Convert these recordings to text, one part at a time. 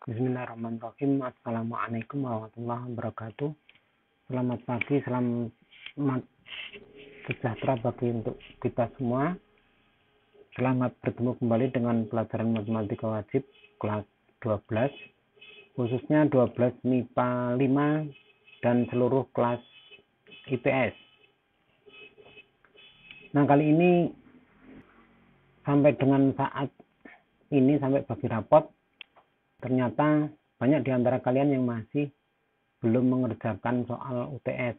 Bismillahirrahmanirrahim. Assalamualaikum warahmatullahi wabarakatuh. Selamat pagi, selamat sejahtera bagi untuk kita semua. Selamat bertemu kembali dengan pelajaran matematika wajib kelas 12, khususnya 12 MIPA 5 dan seluruh kelas IPS. Nah, kali ini sampai dengan saat ini, sampai bagi rapot, ternyata banyak di antara kalian yang masih belum mengerjakan soal UTS.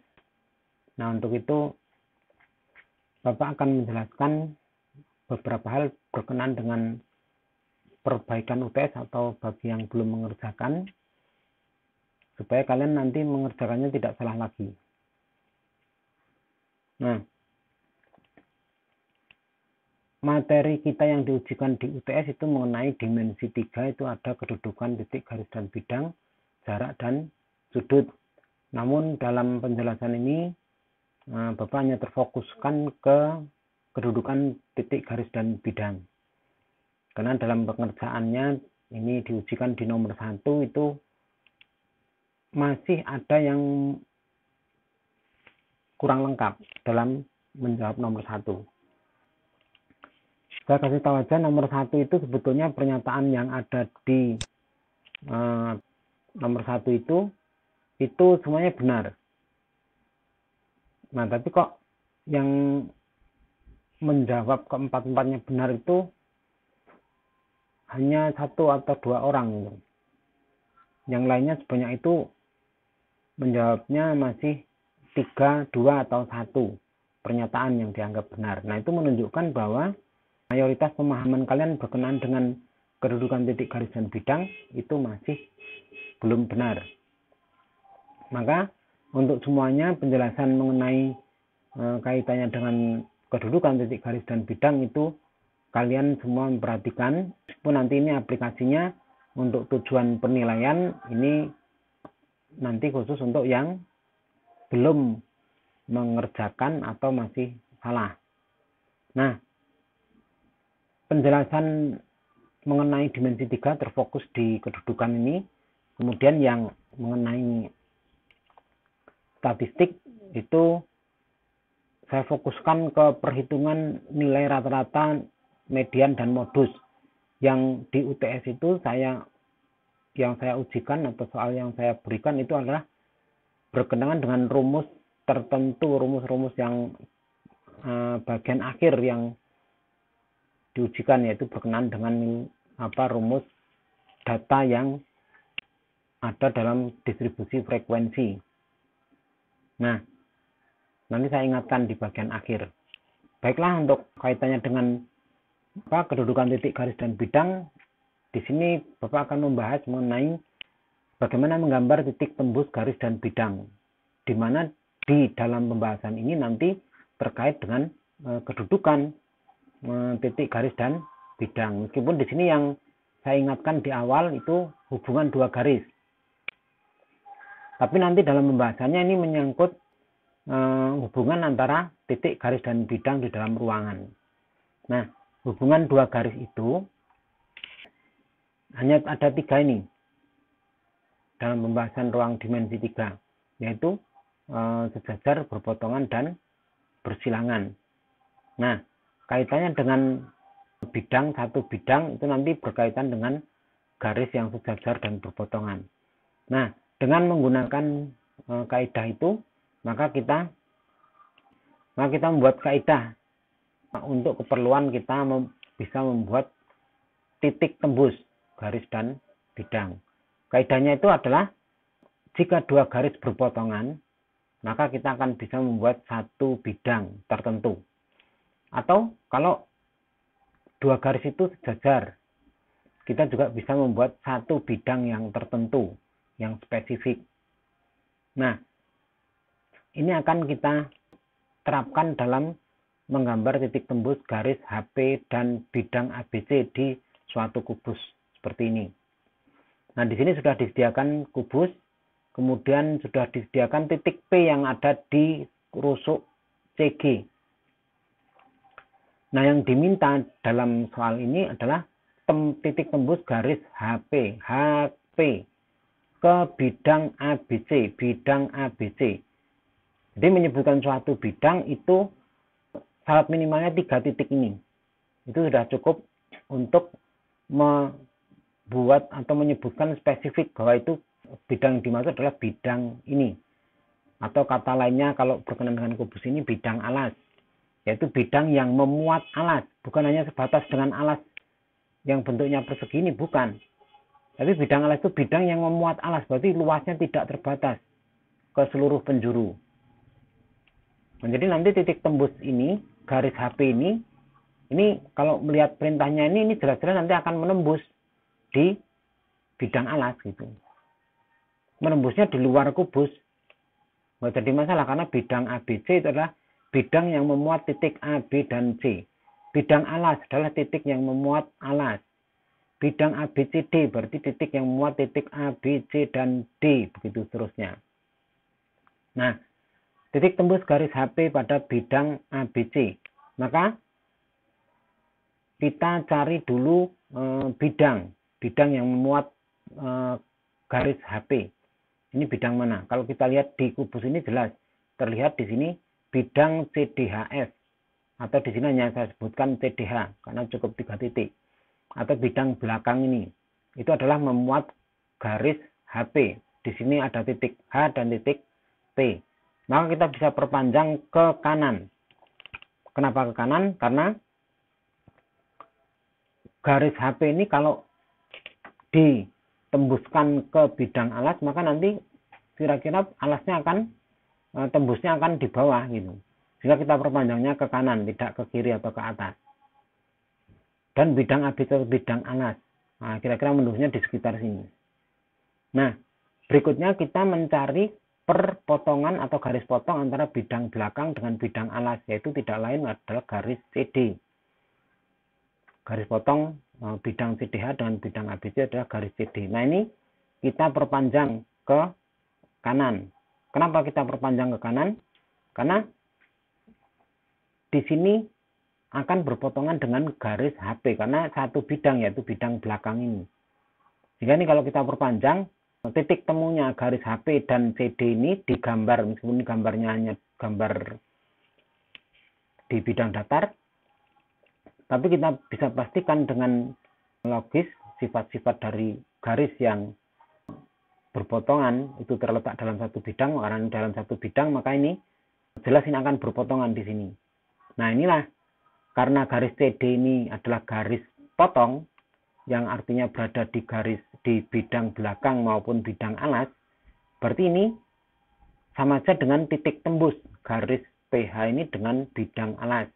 Nah, untuk itu Bapak akan menjelaskan beberapa hal berkenaan dengan perbaikan UTS atau bagi yang belum mengerjakan, supaya kalian nanti mengerjakannya tidak salah lagi. Nah, materi kita yang diujikan di UTS itu mengenai dimensi 3, itu ada kedudukan, titik, garis, dan bidang, jarak, dan sudut. Namun dalam penjelasan ini Bapak hanya terfokuskan ke kedudukan, titik, garis, dan bidang. Karena dalam pengerjaannya ini diujikan di nomor 1 itu masih ada yang kurang lengkap dalam menjawab nomor 1. Saya kasih tahu aja, nomor 1 itu sebetulnya pernyataan yang ada di nomor 1 itu semuanya benar. Nah, tapi kok yang menjawab keempat-empatnya benar itu hanya 1 atau 2 orang. Yang lainnya sebanyak itu menjawabnya masih 3, 2, atau 1 pernyataan yang dianggap benar. Nah, itu menunjukkan bahwa mayoritas pemahaman kalian berkenaan dengan kedudukan, titik, garis, dan bidang itu masih belum benar. Maka untuk semuanya penjelasan mengenai kaitannya dengan kedudukan, titik, garis, dan bidang itu kalian semua memperhatikan. Meskipun nanti ini aplikasinya untuk tujuan penilaian, ini nanti khusus untuk yang belum mengerjakan atau masih salah. Nah, penjelasan mengenai dimensi 3 terfokus di kedudukan ini. Kemudian yang mengenai statistik itu saya fokuskan ke perhitungan nilai rata-rata, median, dan modus. Yang di UTS itu yang saya ujikan atau soal yang saya berikan itu adalah berkenaan dengan rumus tertentu, rumus-rumus yang bagian akhir yang diujikan, yaitu berkenaan dengan rumus data yang ada dalam distribusi frekuensi. Nah, nanti saya ingatkan di bagian akhir. Baiklah, untuk kaitannya dengan kedudukan, titik, garis, dan bidang, di sini Bapak akan membahas mengenai bagaimana menggambar titik, tembus, garis, dan bidang, di mana di dalam pembahasan ini nanti terkait dengan kedudukan, titik, garis, dan bidang. Meskipun di sini yang saya ingatkan di awal itu hubungan 2 garis, tapi nanti dalam pembahasannya ini menyangkut hubungan antara titik, garis, dan bidang di dalam ruangan. Nah, hubungan 2 garis itu hanya ada 3 ini dalam pembahasan ruang dimensi 3, yaitu sejajar, berpotongan, dan bersilangan. Nah, kaitannya dengan bidang, satu bidang itu nanti berkaitan dengan garis yang sejajar dan berpotongan. Nah, dengan menggunakan kaidah itu, maka kita membuat kaidah untuk keperluan kita bisa membuat titik, tembus, garis, dan bidang. Kaidahnya itu adalah jika 2 garis berpotongan, maka kita akan bisa membuat 1 bidang tertentu. Atau kalau 2 garis itu sejajar, kita juga bisa membuat 1 bidang yang tertentu, yang spesifik. Nah, ini akan kita terapkan dalam menggambar titik, tembus, garis, HP, dan bidang ABC di suatu kubus seperti ini. Nah, di sini sudah disediakan kubus, kemudian sudah disediakan titik P yang ada di rusuk CG. Nah, yang diminta dalam soal ini adalah titik tembus garis HP. HP ke bidang ABC, bidang ABC. Jadi menyebutkan suatu bidang itu syarat minimalnya 3 titik ini. Itu sudah cukup untuk membuat atau menyebutkan spesifik bahwa itu bidang yang dimaksud adalah bidang ini. Atau kata lainnya kalau berkenaan dengan kubus ini bidang alas. Yaitu bidang yang memuat alas. Bukan hanya sebatas dengan alas yang bentuknya persegi ini, bukan. Tapi bidang alas itu bidang yang memuat alas. Berarti luasnya tidak terbatas ke seluruh penjuru. Nah, jadi nanti titik tembus ini, garis HP ini kalau melihat perintahnya ini jelas-jelas nanti akan menembus di bidang alas gitu. Menembusnya di luar kubus. Nggak jadi masalah karena bidang ABC itu adalah bidang yang memuat titik A, B, dan C. Bidang alas adalah titik yang memuat alas. Bidang ABCD berarti titik yang memuat titik A, B, C, dan D. Begitu seterusnya. Nah, titik tembus garis HP pada bidang ABC. Maka kita cari dulu bidang yang memuat garis HP. Ini bidang mana? Kalau kita lihat di kubus ini jelas terlihat di sini bidang CDHF, atau di sini hanya saya sebutkan CDH karena cukup 3 titik. Atau bidang belakang ini itu adalah memuat garis HP. Di sini ada titik H dan titik P. Maka kita bisa perpanjang ke kanan. Kenapa ke kanan? Karena garis HP ini kalau ditembuskan ke bidang alas, maka nanti kira-kira alasnya akan tembusnya akan di bawah gitu. Sehingga kita perpanjangnya ke kanan, tidak ke kiri atau ke atas. Dan bidang AB itu bidang alas. Nah, kira-kira menembusnya di sekitar sini. Nah, berikutnya kita mencari perpotongan atau garis potong antara bidang belakang dengan bidang alas, yaitu tidak lain adalah garis CD. Garis potong bidang CDH dengan bidang ABC adalah garis CD. Nah, ini kita perpanjang ke kanan. Kenapa kita perpanjang ke kanan? Karena di sini akan berpotongan dengan garis HP karena satu bidang, yaitu bidang belakang ini. Sehingga ini kalau kita perpanjang, titik temunya garis HP dan CD ini digambar, meskipun gambarnya hanya gambar di bidang datar, tapi kita bisa pastikan dengan logis sifat-sifat dari garis yang berpotongan itu terletak dalam satu bidang. Karena dalam satu bidang maka ini jelas ini akan berpotongan di sini. Nah, inilah karena garis CD ini adalah garis potong yang artinya berada di bidang belakang maupun bidang alas, berarti ini sama saja dengan titik tembus garis PH ini dengan bidang alas.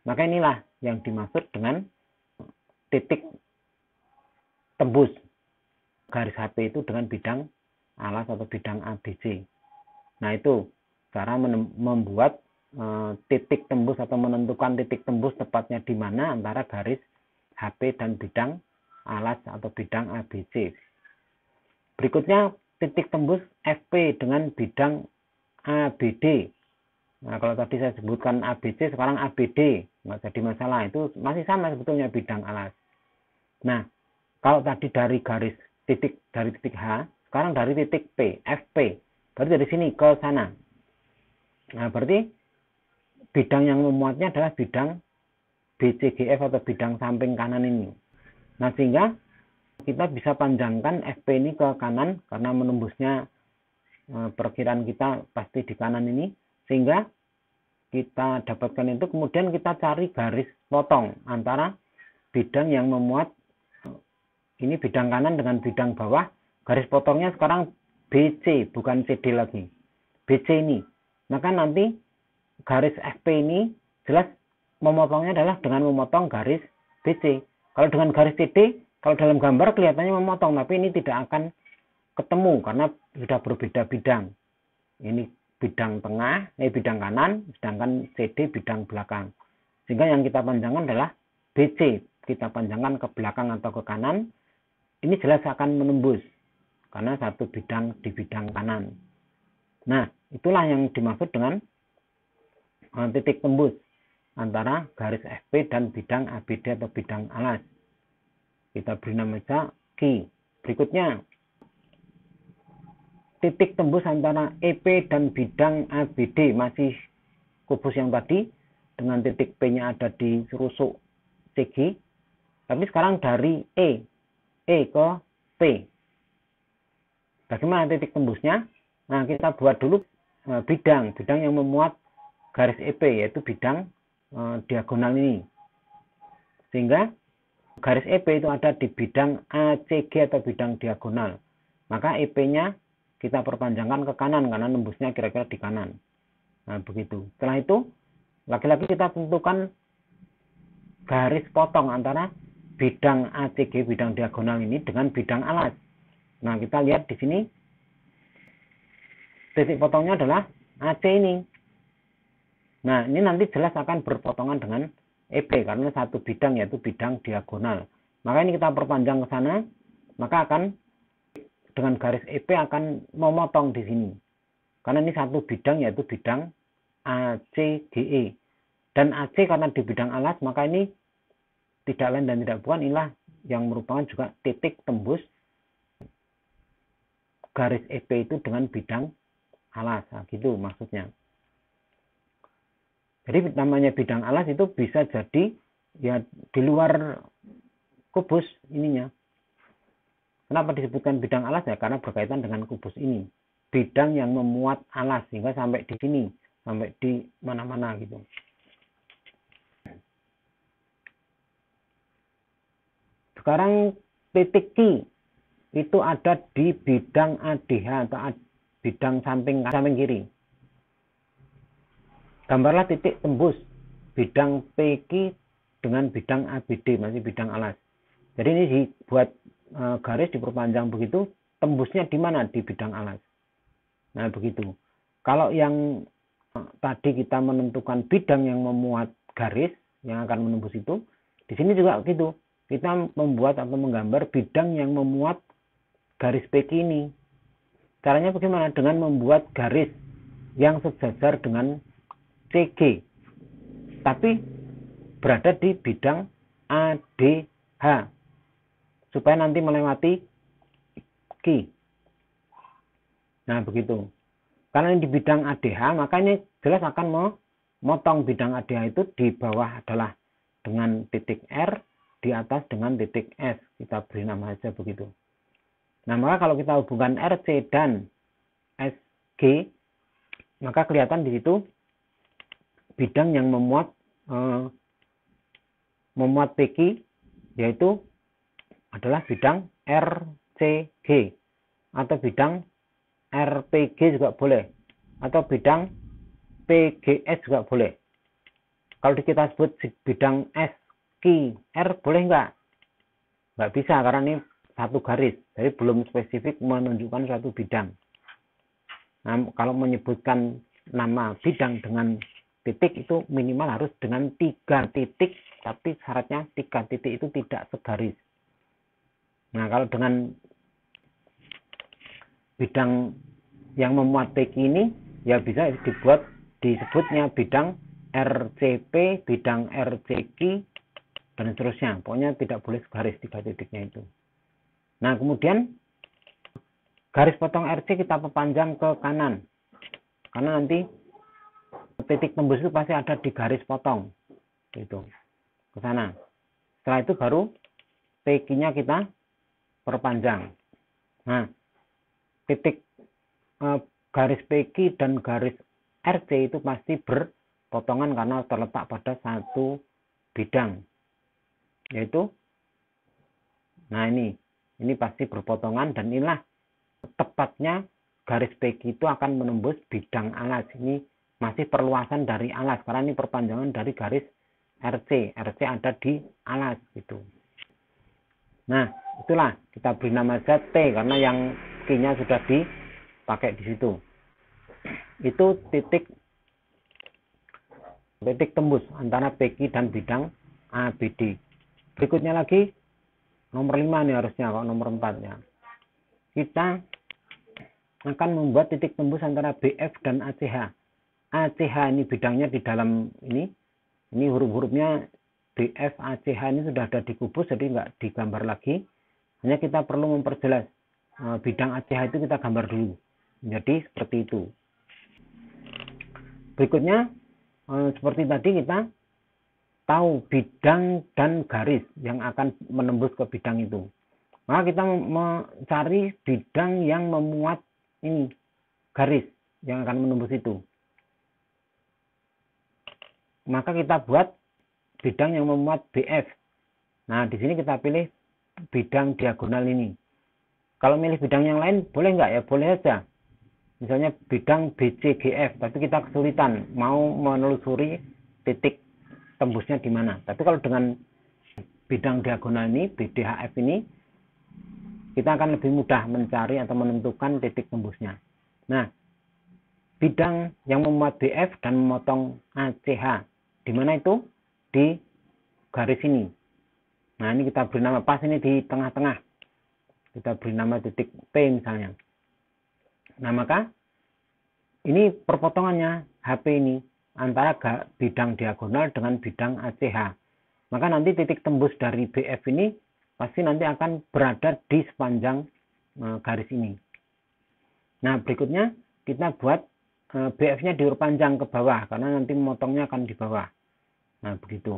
Maka inilah yang dimaksud dengan titik tembus garis HP itu dengan bidang alas atau bidang ABC. Nah, itu cara membuat titik tembus atau menentukan titik tembus tepatnya di mana antara garis HP dan bidang alas atau bidang ABC. Berikutnya titik tembus FP dengan bidang ABD. Nah, kalau tadi saya sebutkan ABC, sekarang ABD, nggak jadi masalah. Itu masih sama sebetulnya bidang alas. Nah, kalau tadi dari titik H, sekarang dari titik P, FP. Berarti dari sini ke sana. Nah, berarti bidang yang memuatnya adalah bidang BCGF atau bidang samping kanan ini. Nah, sehingga kita bisa panjangkan FP ini ke kanan karena menembusnya perkiraan kita pasti di kanan ini, sehingga kita dapatkan itu. Kemudian kita cari garis potong antara bidang yang memuat ini bidang kanan dengan bidang bawah. Garis potongnya sekarang BC bukan CD lagi, BC ini. Maka nanti garis FP ini jelas memotongnya adalah dengan memotong garis BC. Kalau dengan garis CD, kalau dalam gambar kelihatannya memotong, tapi ini tidak akan ketemu karena sudah berbeda bidang. Ini bidang tengah, bidang kanan, sedangkan CD bidang belakang. Sehingga yang kita panjangkan adalah BC. Kita panjangkan ke belakang atau ke kanan. Ini jelas akan menembus karena satu bidang di bidang kanan. Nah, itulah yang dimaksud dengan titik tembus antara garis FP dan bidang ABD atau bidang alas. Kita beri nama saja Q. Berikutnya titik tembus antara EP dan bidang ABD, masih kubus yang tadi dengan titik P-nya ada di rusuk CG, tapi sekarang dari E ke P. Bagaimana titik tembusnya? Nah, kita buat dulu bidang yang memuat garis EP, yaitu bidang diagonal ini. Sehingga garis EP itu ada di bidang ACG atau bidang diagonal. Maka EP-nya kita perpanjangkan ke kanan karena nembusnya kira-kira di kanan. Nah, begitu. Setelah itu, lagi-lagi kita tentukan garis potong antara bidang ACG, bidang diagonal ini dengan bidang alas. Nah, kita lihat di sini titik potongnya adalah AC ini. Nah, ini nanti jelas akan berpotongan dengan EP karena satu bidang, yaitu bidang diagonal. Maka ini kita perpanjang ke sana, maka akan dengan garis EP akan memotong di sini. Karena ini satu bidang, yaitu bidang ACGE. Dan AC karena di bidang alas, maka ini tidak lain dan tidak bukan, inilah yang merupakan juga titik tembus garis EP itu dengan bidang alas. Nah, gitu maksudnya. Jadi namanya bidang alas itu bisa jadi ya di luar kubus ininya. Kenapa disebutkan bidang alas? Ya karena berkaitan dengan kubus ini. Bidang yang memuat alas sehingga sampai di sini, sampai di mana-mana gitu. Sekarang titik Q itu ada di bidang ADH atau bidang samping kiri. Gambarlah titik tembus bidang PQ dengan bidang ABD, masih bidang alas. Jadi ini dibuat garis diperpanjang begitu, tembusnya di mana? Di bidang alas. Nah, begitu. Kalau yang tadi kita menentukan bidang yang memuat garis yang akan menembus itu, di sini juga begitu. Kita membuat atau menggambar bidang yang memuat garis PQ ini. Caranya bagaimana? Dengan membuat garis yang sejajar dengan CG, tapi berada di bidang ADH, supaya nanti melewati Q. Nah, begitu. Karena ini di bidang ADH, maka ini jelas akan memotong bidang ADH itu di bawah adalah dengan titik R, di atas dengan titik S. Kita beri nama saja begitu. Nah, maka kalau kita hubungkan RC dan SG, maka kelihatan di situ bidang yang memuat PQ, yaitu adalah bidang RCG atau bidang RPG juga boleh, atau bidang PGS juga boleh. Kalau kita sebut bidang SQR boleh nggak? Nggak bisa karena ini satu garis, jadi belum spesifik menunjukkan suatu bidang. Nah, kalau menyebutkan nama bidang dengan titik itu minimal harus dengan 3 titik, tapi syaratnya 3 titik itu tidak segaris. Nah, kalau dengan bidang yang memuat PQ ini ya bisa disebutnya bidang RCP, bidang RCQ, dan seterusnya. Pokoknya tidak boleh segaris 3 titiknya itu. Nah, kemudian garis potong RC kita perpanjang ke kanan, karena nanti titik tembus itu pasti ada di garis potong itu ke sana. Setelah itu baru PQ-nya kita perpanjang. Nah, titik garis PQ dan garis RC itu pasti berpotongan karena terletak pada satu bidang, yaitu nah ini pasti berpotongan, dan inilah tepatnya garis PQ itu akan menembus bidang alas. Ini masih perluasan dari alas karena ini perpanjangan dari garis RC. RC ada di alas gitu. Nah, itulah kita beri nama saja T karena yang Q-nya sudah dipakai di situ. Itu titik tembus antara PQ dan bidang ABD. Berikutnya lagi nomor 5 nih harusnya, kok nomor 4 ya. Kita akan membuat titik tembus antara BF dan ACH. ACH ini bidangnya di dalam ini huruf-hurufnya BF ACH ini sudah ada di kubus, jadi nggak digambar lagi. Hanya kita perlu memperjelas bidang ACH itu kita gambar dulu. Jadi seperti itu. Berikutnya seperti tadi kita tahu bidang dan garis yang akan menembus ke bidang itu. Maka kita mencari bidang yang memuat ini garis yang akan menembus itu. Maka kita buat bidang yang memuat BF. Nah, di sini kita pilih bidang diagonal ini. Kalau milih bidang yang lain boleh nggak ya? Boleh saja. Misalnya bidang BCGF, tapi kita kesulitan mau menelusuri titik tembusnya di mana. Tapi kalau dengan bidang diagonal ini, BDHF ini, kita akan lebih mudah mencari atau menentukan titik tembusnya. Nah, bidang yang memuat BF dan memotong ACH, di mana itu? Di garis ini. Nah, ini kita beri nama, pas ini di tengah-tengah. Kita beri nama titik P misalnya. Nah, maka ini perpotongannya HP ini antara bidang diagonal dengan bidang ACH. Maka nanti titik tembus dari BF ini pasti nanti akan berada di sepanjang garis ini. Nah, berikutnya kita buat BF-nya diurut panjang ke bawah karena nanti memotongnya akan di bawah. Nah, begitu.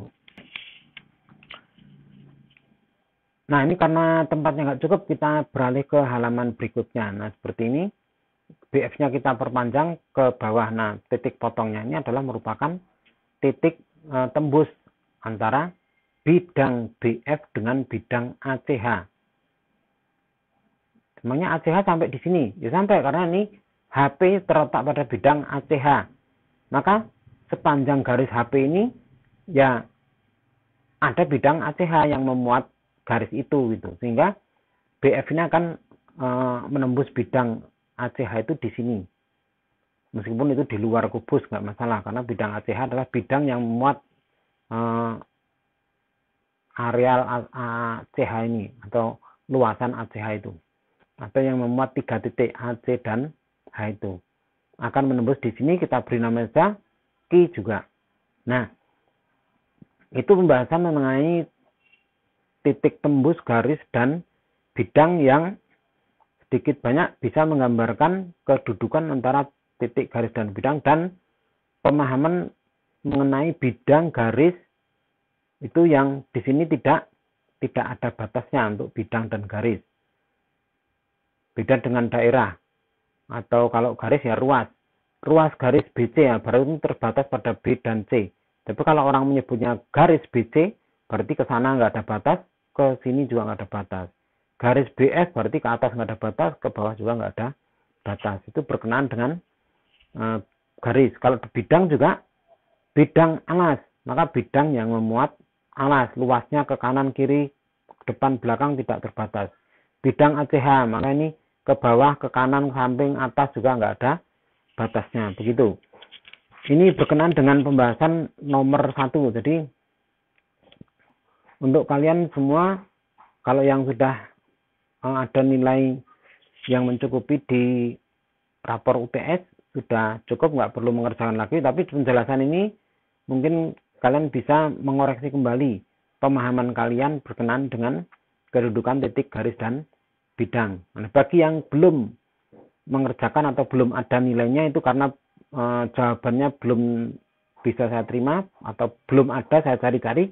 Nah, ini karena tempatnya nggak cukup, kita beralih ke halaman berikutnya. Nah, seperti ini. BF-nya kita perpanjang ke bawah. Nah, titik potongnya ini adalah merupakan titik tembus antara bidang BF dengan bidang ACH. Sebenarnya ACH sampai di sini. Ya sampai karena ini HP terletak pada bidang ACH. Maka sepanjang garis HP ini ya ada bidang ACH yang memuat garis itu gitu. Sehingga BF ini akan menembus bidang ACH itu di sini. Meskipun itu di luar kubus nggak masalah karena bidang ACH adalah bidang yang memuat areal ACH ini atau luasan ACH itu. Atau yang memuat 3 titik AC dan H itu. Akan menembus di sini, kita beri nama saja Q juga. Nah, itu pembahasan mengenai titik tembus garis dan bidang yang sedikit banyak bisa menggambarkan kedudukan antara titik garis dan bidang dan pemahaman mengenai bidang garis itu yang di sini tidak ada batasnya untuk bidang dan garis. Beda dengan daerah atau kalau garis ya ruas. Ruas garis BC ya baru terbatas pada B dan C. Tapi kalau orang menyebutnya garis BC berarti ke sana nggak ada batas, ke sini juga nggak ada batas. Garis BF berarti ke atas nggak ada batas, ke bawah juga nggak ada batas. Itu berkenaan dengan garis. Kalau di bidang juga bidang alas, maka bidang yang memuat alas, luasnya ke kanan kiri, depan belakang tidak terbatas. Bidang ACH, maka ini ke bawah, ke kanan, samping, atas juga nggak ada batasnya. Begitu. Ini berkenaan dengan pembahasan nomor 1. Jadi untuk kalian semua, kalau yang sudah ada nilai yang mencukupi di rapor UTS sudah cukup, nggak perlu mengerjakan lagi. Tapi penjelasan ini mungkin kalian bisa mengoreksi kembali pemahaman kalian berkenaan dengan kedudukan titik garis dan bidang. Nah, bagi yang belum mengerjakan atau belum ada nilainya itu karena jawabannya belum bisa saya terima atau belum ada saya cari-cari.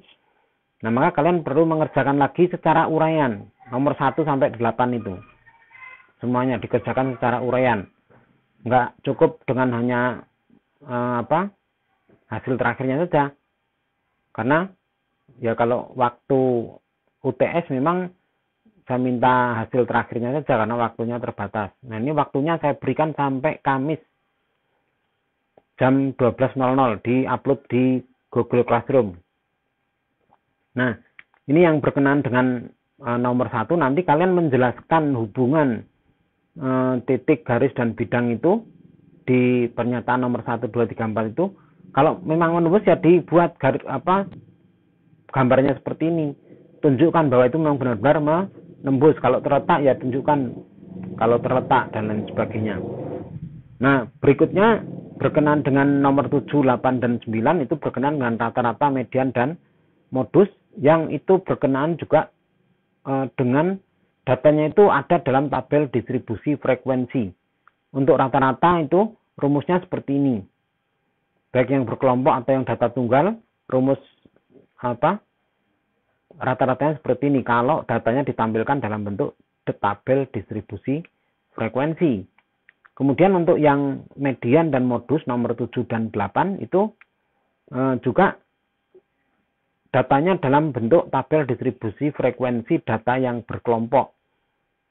Nah, maka kalian perlu mengerjakan lagi secara uraian nomor 1 sampai 8 itu. Semuanya dikerjakan secara uraian. Nggak cukup dengan hanya hasil terakhirnya saja. Karena ya kalau waktu UTS memang saya minta hasil terakhirnya saja karena waktunya terbatas. Nah, ini waktunya saya berikan sampai Kamis jam 12.00 di-upload di Google Classroom. Nah, ini yang berkenaan dengan nomor 1, nanti kalian menjelaskan hubungan titik garis dan bidang itu di pernyataan nomor 1, 2, 3, 4 itu. Kalau memang menembus ya dibuat garis gambarnya seperti ini. Tunjukkan bahwa itu memang benar-benar menembus. Kalau terletak ya tunjukkan kalau terletak dan lain sebagainya. Nah, berikutnya berkenaan dengan nomor 7, 8, dan 9 itu berkenaan dengan rata-rata, median, dan modus yang itu berkenaan juga dengan datanya itu ada dalam tabel distribusi frekuensi. Untuk rata-rata itu rumusnya seperti ini. Baik yang berkelompok atau yang data tunggal, rumus rata-ratanya seperti ini kalau datanya ditampilkan dalam bentuk tabel distribusi frekuensi. Kemudian untuk yang median dan modus nomor 7 dan 8 itu juga datanya dalam bentuk tabel distribusi frekuensi data yang berkelompok.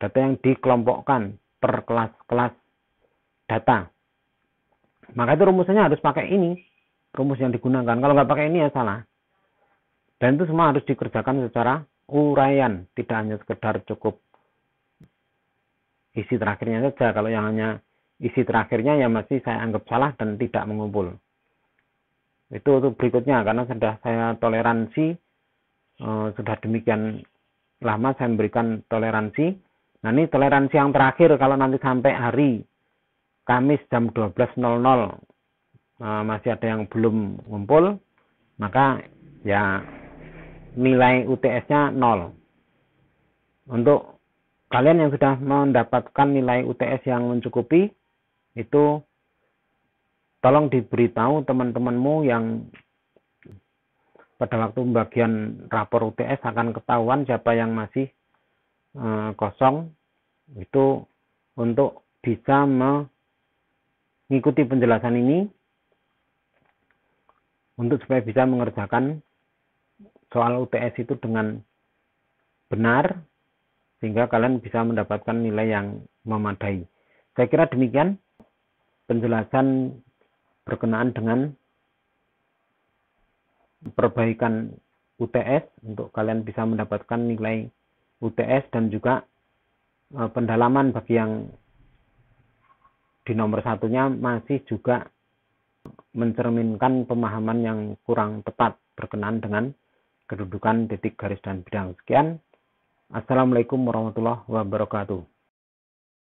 Data yang dikelompokkan per kelas-kelas data. Maka itu rumusnya harus pakai ini. Rumus yang digunakan. Kalau nggak pakai ini ya salah. Dan itu semua harus dikerjakan secara uraian. Tidak hanya sekedar cukup isi terakhirnya saja. Kalau yang hanya isi terakhirnya ya masih saya anggap salah dan tidak mengumpul. Itu untuk berikutnya karena sudah saya toleransi, sudah demikian lama saya memberikan toleransi. Nah ini toleransi yang terakhir kalau nanti sampai hari Kamis jam 12.00 masih ada yang belum ngumpul, maka ya nilai UTS-nya 0. Untuk kalian yang sudah mendapatkan nilai UTS yang mencukupi, itu tolong diberitahu teman-temanmu yang pada waktu pembagian rapor UTS akan ketahuan siapa yang masih kosong, itu untuk bisa mengikuti penjelasan ini untuk supaya bisa mengerjakan soal UTS itu dengan benar sehingga kalian bisa mendapatkan nilai yang memadai. Saya kira demikian penjelasan berkenaan dengan perbaikan UTS untuk kalian bisa mendapatkan nilai UTS dan juga pendalaman bagi yang di nomor satunya masih juga mencerminkan pemahaman yang kurang tepat berkenaan dengan kedudukan titik, garis, dan bidang. Sekian. Assalamualaikum warahmatullahi wabarakatuh.